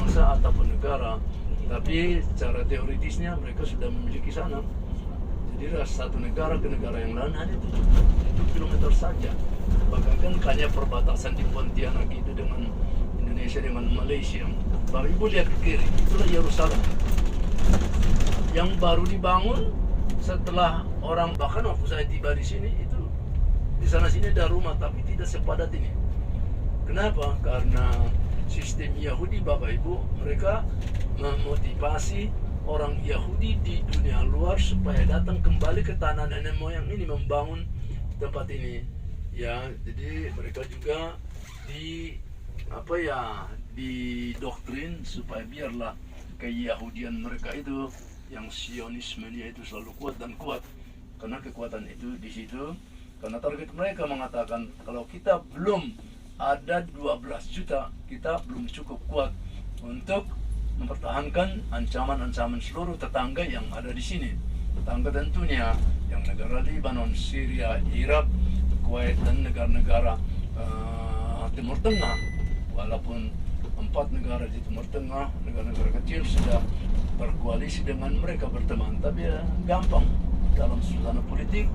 bangsa ataupun negara, tapi secara teoritisnya mereka sudah memiliki sana. Jadi satu negara ke negara yang lain hanya 7 kilometer saja. Bahkan kan hanya perbatasan di Pontianak itu dengan Indonesia dengan Malaysia. Bapak Ibu lihat ke kiri, itulah Yerusalem yang baru dibangun setelah orang, bahkan waktu saya tiba di sini itu di sana sini ada rumah tapi tidak sepadat ini. Kenapa? Karena sistem Yahudi, Bapak Ibu, mereka memotivasi orang Yahudi di dunia luar supaya datang kembali ke tanah nenek moyang ini, membangun tempat ini. Ya, jadi mereka juga didoktrin supaya biarlah keyahudian mereka itu, yang Sionismenya itu selalu kuat dan kuat. Karena kekuatan itu di situ. Karena target mereka mengatakan kalau kita belum ada 12 juta, kita belum cukup kuat untuk mempertahankan ancaman-ancaman seluruh tetangga yang ada di sini. Tetangga tentunya yang negara Lebanon, Syria, Irak, Kuwait, dan negara-negara Timur Tengah. Walaupun 4 negara di Timur Tengah, negara-negara kecil sudah berkoalisi dengan mereka, berteman, tapi ya gampang dalam suasana politik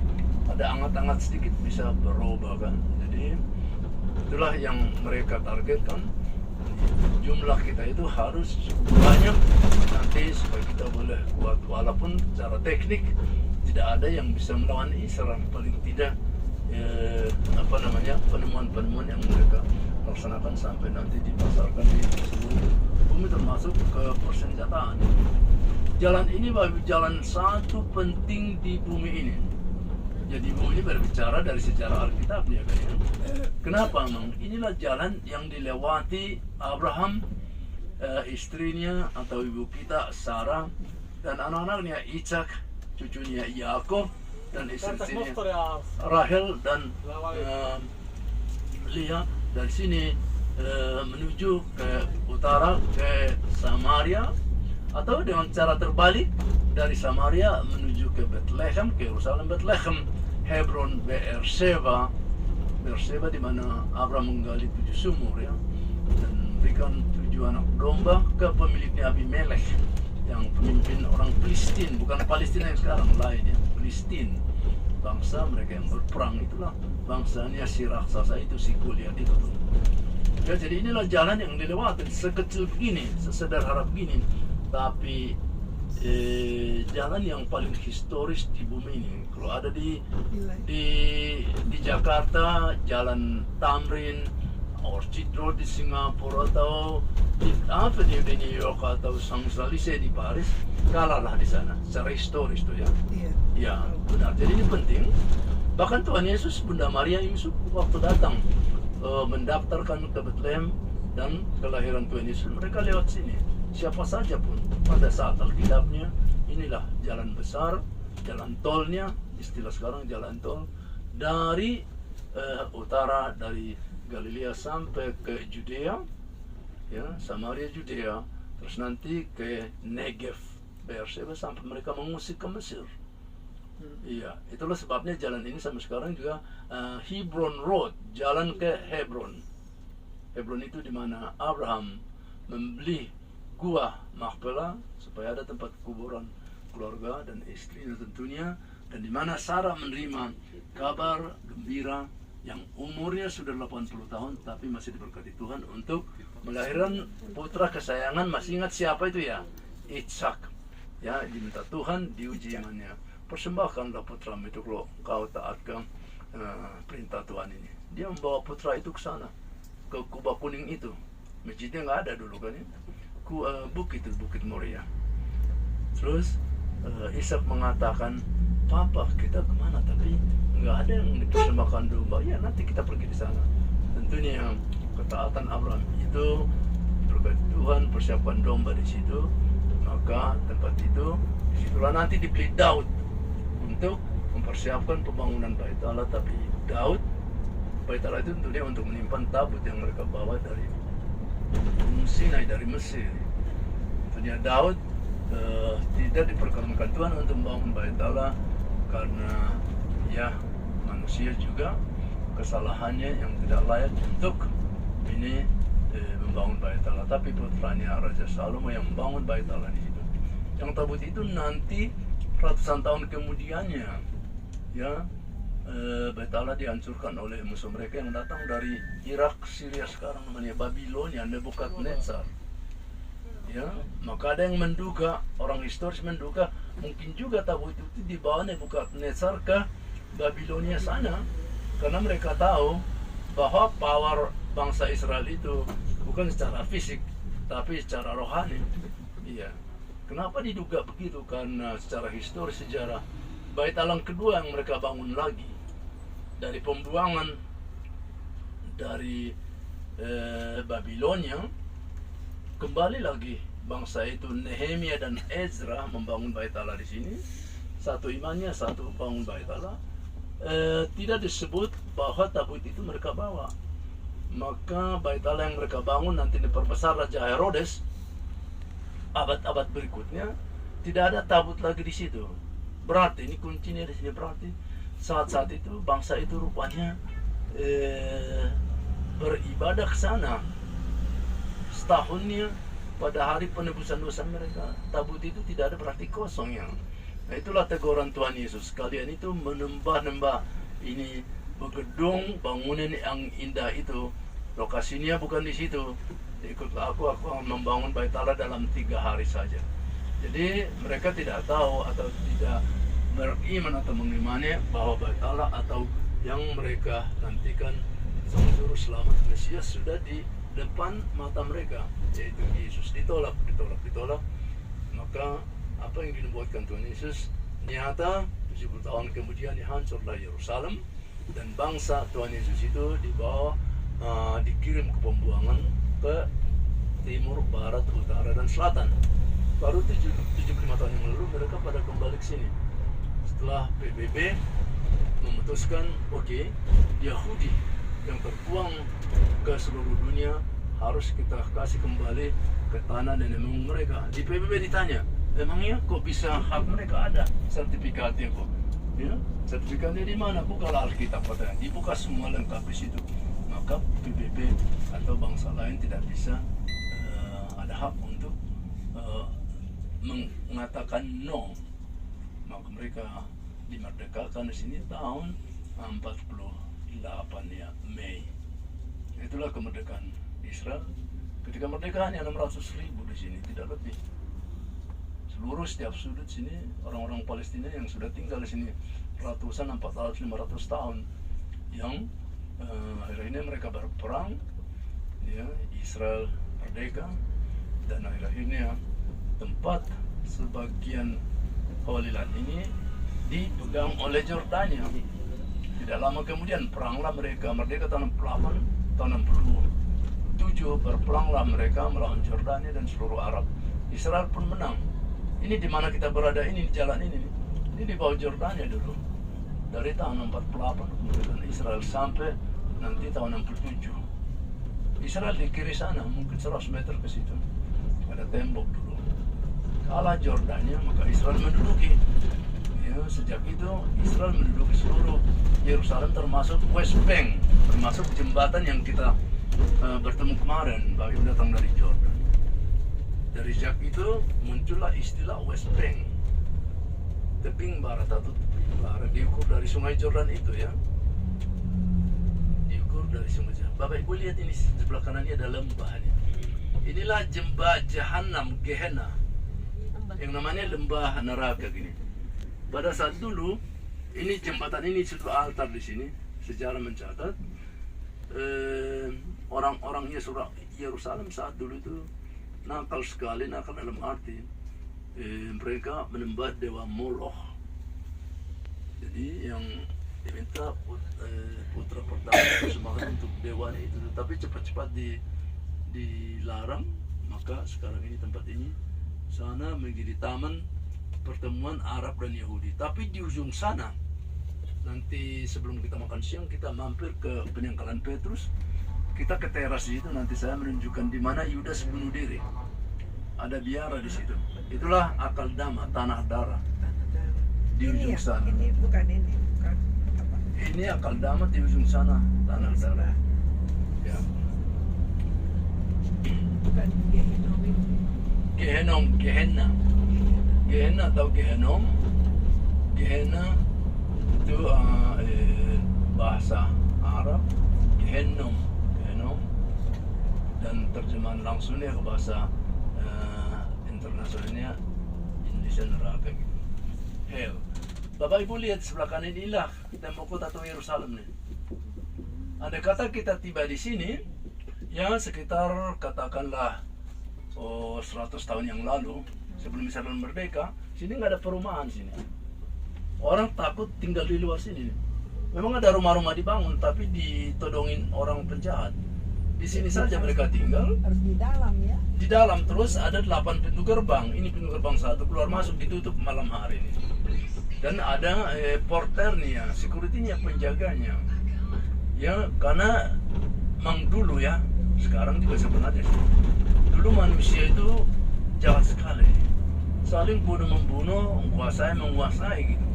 ada angat-angat sedikit bisa berubah kan. Jadi itulah yang mereka targetkan. Jumlah kita itu harus cukup banyak nanti supaya kita boleh kuat. Walaupun secara teknik tidak ada yang bisa melawan Israel, paling tidak penemuan-penemuan yang mereka laksanakan sampai nanti dipasarkan di seluruh bumi termasuk ke persenjataan. Jalan ini jalan satu penting di bumi ini. Jadi bumi ini berbicara dari sejarah Alkitabnya kan ya. Kenapa memang? Inilah jalan yang dilewati Abraham, istrinya atau ibu kita Sarah, dan anak-anaknya Ishak, cucunya Yakub, dan istrinya Rahel dan Leah. Dari sini menuju ke utara ke Samaria, atau dengan cara terbalik dari Samaria menuju ke Bethlehem, ke Yerusalem, Bethlehem, Hebron, Beersheba di mana Abraham menggali 7 sumur ya, dan memberikan 7 anak domba ke pemiliknya Abimelech yang pemimpin orang Filistin, bukan Palestina yang sekarang lain ya, Filistin, bangsa mereka yang berperang. Itulah bangsanya si raksasa itu, si Goliat itu. Ya, jadi inilah jalan yang dilewati, sekecil begini, sesederhana begini, tapi jalan yang paling historis di bumi ini. Kalau ada di Jakarta, Jalan Tamrin, Orchard Road di Singapura, atau di New York, atau Champs-Élysées di Paris, kalahlah di sana secara historis tuh ya. Ya, benar. Jadi ini penting. Bahkan Tuhan Yesus, Bunda Maria Yusuf waktu datang mendaftarkan ke Bethlehem dan kelahiran Tuhan Yesus, mereka lewat sini. Siapa saja pun pada saat Alkitabnya, inilah jalan besar, jalan tolnya, istilah sekarang jalan tol dari utara, dari Galilea sampai ke Judea, ya, Samaria, Judea, terus nanti ke Negev, Beersheba, sampai mereka mengusik ke Mesir. Iya, itulah sebabnya jalan ini sampai sekarang juga Hebron Road, jalan ke Hebron. Hebron itu di mana Abraham membeli gua Makpela supaya ada tempat kuburan keluarga dan istrinya tentunya, dan di mana Sarah menerima kabar gembira yang umurnya sudah 80 tahun tapi masih diberkati Tuhan untuk melahirkan putra kesayangan. Masih ingat siapa itu ya? Ishak. Ya, diminta Tuhan diuji imannya. Persembahkanlah putramu itu kalau kau taat ke perintah Tuhan ini. Dia membawa putra itu ke sana, ke kubah kuning itu. Masjidnya nggak ada dulu kan ya. Bukit Moria. Terus Ishak mengatakan, "Papa, kita kemana? Tapi nggak ada yang dipersembahkan domba." Ya, nanti kita pergi di sana. Tentunya ketaatan Abraham itu berkat Tuhan, persiapkan domba di situ. Maka tempat itu, disitulah nanti dibeli Daud untuk mempersiapkan pembangunan Bait Allah. Tapi Daud, Bait Allah itu tentunya untuk menyimpan tabut yang mereka bawa dari Sinai, dari Mesir. Tentunya Daud tidak diperkenankan Tuhan untuk membangun Bait Allah karena ya manusia juga kesalahannya yang tidak layak untuk ini membangun Bait Allah. tapi putranya Raja Salomo yang membangun Bait Allah di situ. Yang tabut itu nanti ratusan tahun kemudiannya, ya, Bait Allah dihancurkan oleh musuh mereka yang datang dari Irak, Syria sekarang namanya Babilonia, Nebukadnezar. Ya, maka ada yang menduga, orang historis menduga mungkin juga tabut itu dibawa Nebukadnezar ke Babilonia sana, karena mereka tahu bahwa power bangsa Israel itu bukan secara fisik tapi secara rohani. Iya. Kenapa diduga begitu? Karena secara historis sejarah Bait Allah kedua yang mereka bangun lagi dari pembuangan dari Babilonia, kembali lagi bangsa itu Nehemia dan Ezra membangun Bait Allah di sini. Satu imannya, satu bangun Bait Allah. Tidak disebut bahwa tabut itu mereka bawa. Maka Bait Allah yang mereka bangun nanti diperbesar Raja Herodes. Abad-abad berikutnya tidak ada tabut lagi di situ. Berarti ini kuncinya di sini, berarti saat-saat itu bangsa itu rupanya beribadah ke sana. Setahunnya pada hari penebusan dosa mereka, tabut itu tidak ada, berarti kosong ya. Nah, itulah teguran Tuhan Yesus. Kalian itu menembah-nembah ini gedung bangunan yang indah itu, lokasinya bukan di situ. Ikutlah aku akan membangun Bait Allah dalam 3 hari saja. Jadi mereka tidak tahu atau tidak beriman atau mengimani bahwa Bait Allah atau yang mereka nantikan sang juru selamat Mesias sudah di depan mata mereka, yaitu Yesus. Ditolak. Maka apa yang dinubuatkan Tuhan Yesus nyata. 70 tahun kemudian hancurlah Yerusalem dan bangsa Tuhan Yesus itu dibawa, dikirim ke pembuangan ke timur, barat, utara, dan selatan. Baru 75 tahun yang lalu mereka pada kembali ke sini setelah PBB memutuskan oke, Yahudi yang terbuang ke seluruh dunia harus kita kasih kembali ke tanah nenek moyang mereka. Di PBB ditanya, emangnya kok bisa hak mereka ada sertifikatnya kok? Ya, sertifikatnya di mana? Bukalah Alkitab, katanya. Dibuka semua lengkap di situ. Maka PBB atau bangsa lain tidak bisa ada hak untuk mengatakan no. Maka mereka dimerdekakan di sini tahun 48 ya, Mei. Itulah kemerdekaan Israel. Ketika merdekaannya 600.000 di sini, tidak lebih. Seluruh setiap sudut sini orang-orang Palestina yang sudah tinggal di sini ratusan, 400-500 tahun, yang akhirnya mereka berperang, ya, Israel merdeka, dan akhirnya tempat sebagian Holy Land ini dipegang oleh Jordania. Tidak lama kemudian peranglah mereka, merdeka tahun 68, tahun 67 berperanglah mereka melawan Jordania dan seluruh Arab. Israel pun menang. Ini di mana kita berada ini, di jalan ini di bawah Jordania dulu. Dari tahun 48 kemudian Israel sampai nanti tahun 67. Israel di kiri sana, mungkin 100 meter ke situ. Ada tembok dulu. Kalah Jordania, maka Israel menduduki. Ya, sejak itu Israel menduduki seluruh Yerusalem termasuk West Bank, termasuk jembatan yang kita bertemu kemarin bagi datang dari Jordan. Dari sejak itu muncullah istilah West Bank, tebing barat atau tebing barat, diukur dari sungai Jordan itu ya, diukur dari sungai Jordan. Bapak Ibu lihat ini sebelah kanan ini ada lembahnya. Inilah lembah Jahanam, Gehenna, yang namanya lembah neraka gini. Pada saat dulu ini jembatan ini sudah altar di sini. Sejarah mencatat orang-orang Yerusalem saat dulu itu nakal sekali, nakal dalam arti mereka menyembah dewa Moloch. Jadi yang diminta putra pertama semangat untuk dewanya itu, tapi cepat-cepat dilarang. Maka sekarang ini tempat ini sana menjadi taman pertemuan Arab dan Yahudi. Tapi di ujung sana, nanti sebelum kita makan siang kita mampir ke penangkalan Petrus. Kita ke teras itu, nanti saya menunjukkan di mana Yudas bunuh diri. Ada biara di situ. Itulah Akeldama, tanah darah. Di ujung sana. Ini bukan apa? Ini Akeldama di ujung sana, tanah darah. Ya. Bukan Gehenom itu. Gehenna. Gehenna atau Gehenom. Gehenna itu bahasa Arab. Gehenom. Dan terjemahan langsungnya ke bahasa internasionalnya Indonesia neraka gitu. Hell. Bapak Ibu lihat sebelah kanan inilah tembok kota atau Yerusalem nih. Andai kata kita tiba di sini, ya sekitar katakanlah 100 tahun yang lalu sebelum Israel merdeka, sini nggak ada perumahan sini. Orang takut tinggal di luar sini. Memang ada rumah-rumah dibangun, tapi ditodongin orang penjahat. Di sini saja mereka tinggal. Harus di dalam ya. Di dalam terus ada 8 pintu gerbang. Ini pintu gerbang 1, keluar masuk ditutup malam hari ini. Dan ada porternya, security-nya, penjaganya. Ya karena memang dulu ya, sekarang juga sebenarnya sih. Dulu manusia itu jahat sekali, saling bunuh membunuh, menguasai gitu.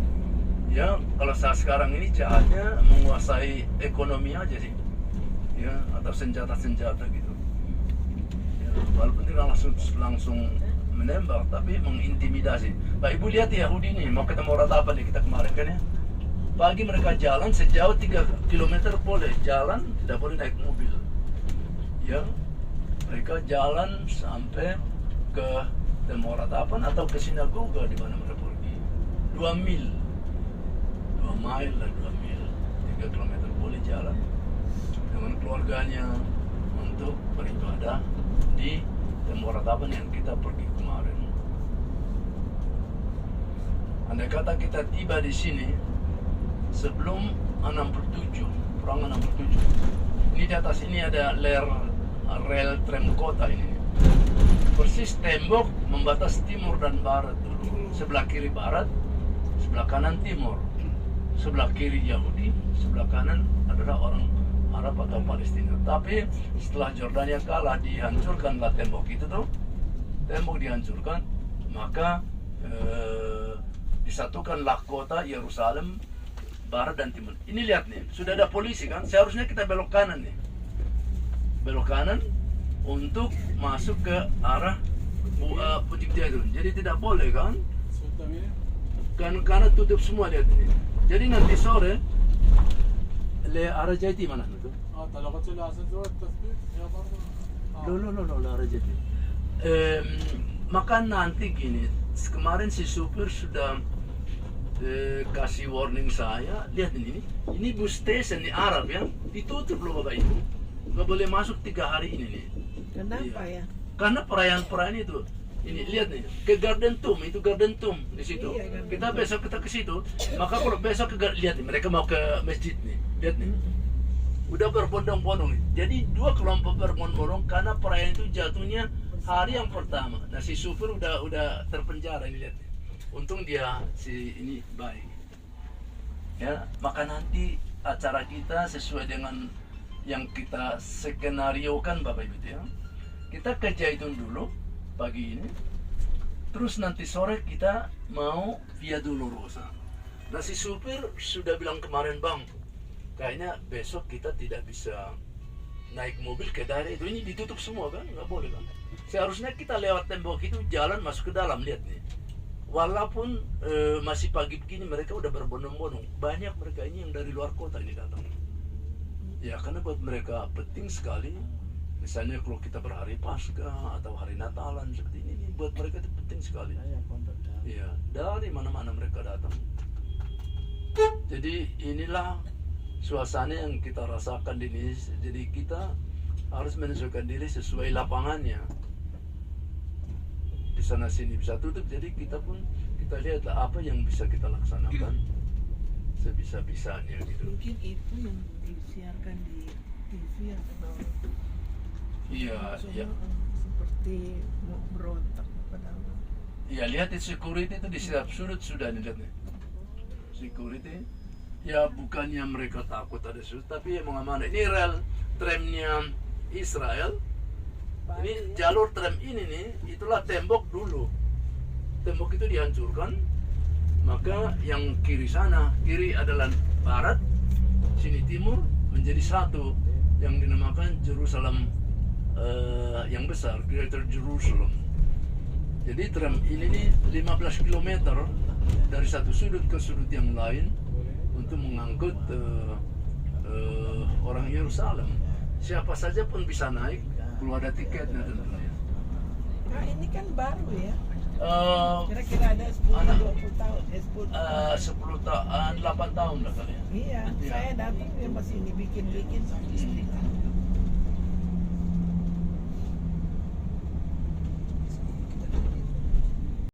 Ya kalau saat sekarang ini jahatnya menguasai ekonomi aja sih. Ya, atau senjata-senjata gitu. Ya, walaupun tidak langsung menembak, tapi mengintimidasi. Pak Ibu lihat Yahudi nih, mau ketemu ratapan nih kita kemarin kan ya. Pagi mereka jalan sejauh 3 km boleh jalan, tidak boleh naik mobil. Ya, mereka jalan sampai ke tembok ratapan atau ke sinagoga di mana mereka pergi. 2 mil, 2 mil lah 2 mil, 3 km boleh jalan dengan keluarganya untuk beribadah di tembok ratapan yang kita pergi kemarin. Andai kata kita tiba di sini sebelum 67, perang 67. Ini di atas ini ada rel tram kota ini. Persis tembok membatas timur dan barat dulu. Sebelah kiri barat, sebelah kanan timur. Sebelah kiri Yahudi, sebelah kanan adalah orang Arab atau Palestina. Tapi setelah Jordania kalah, dihancurkanlah tembok itu tuh. Tembok dihancurkan, maka disatukanlah kota Yerusalem barat dan timur. Ini lihat nih, sudah ada polisi kan? Seharusnya kita belok kanan nih. Belok kanan untuk masuk ke arah Putik Jaitun. Jadi tidak boleh kan? Karena tutup semua lihat ini. Jadi nanti sore arah Jaiti mana itu? Lo arah Jaiti. Maka nanti gini, kemarin si supir sudah kasih warning saya. Lihat ini bus station di Arab ya, ditutup loh Bapak Ibu. Nggak boleh masuk 3 hari ini nih. Kenapa ya? Karena perayaan itu. Ini lihat nih, ke Garden Tomb, itu Garden Tomb di situ. Iya, kita besok kita ke situ. Maka kalau besok lihat nih, mereka mau ke masjid nih. Lihat nih. Udah berbondong-bondong nih. Jadi 2 kelompok berbondong-bondong karena perayaan itu jatuhnya hari yang pertama. Nah si supir udah terpenjara ini lihat nih. Untung dia ini baik. Ya, maka nanti acara kita sesuai dengan yang kita skenariokan Bapak Ibu ya. Kita ke Jaitun dulu pagi ini. Terus nanti sore kita mau Via Dolorosa. Nah si supir sudah bilang kemarin, Bang, kayaknya besok kita tidak bisa naik mobil ke daerah itu. Ini ditutup semua kan? Nggak boleh kan? Seharusnya kita lewat tembok itu jalan masuk ke dalam. Lihat nih. Walaupun masih pagi begini mereka udah berbondong-bondong. Banyak mereka ini yang dari luar kota ini datang. Ya karena buat mereka penting sekali. Misalnya kalau kita berhari Paskah atau hari Natalan seperti ini buat mereka itu penting sekali. Iya, dari mana-mana mereka datang. Jadi inilah suasana yang kita rasakan di sini. Jadi kita harus menyesuaikan diri sesuai lapangannya. Di sana sini bisa tutup, jadi kita lihatlah apa yang bisa kita laksanakan sebisa-bisanya gitu. Mungkin itu yang disiarkan di TV atau Iya. seperti mau berontak padahal. Iya, lihat security itu di setiap sudut sudah dilihat nih. Security ya bukannya mereka takut ada sudut, tapi yang mengamankan. Ini rel tramnya Israel. Ini jalur tram ini nih, itulah tembok dulu. Tembok itu dihancurkan, maka yang kiri sana, kiri adalah barat, sini timur menjadi satu yang dinamakan Jerusalem yang besar, Greater Jerusalem. Jadi tram ini nih 15 km dari satu sudut ke sudut yang lain untuk mengangkut orang Yerusalem. Siapa saja pun bisa naik, perlu ada tiketnya tentunya. Nah ini kan baru ya. Eh, Kira-kira ada 10-20 tahun. 10 tahun, 8 tahun lah kali ya. Iya, Iya. saya datang dia masih dibikin-bikin sama istri.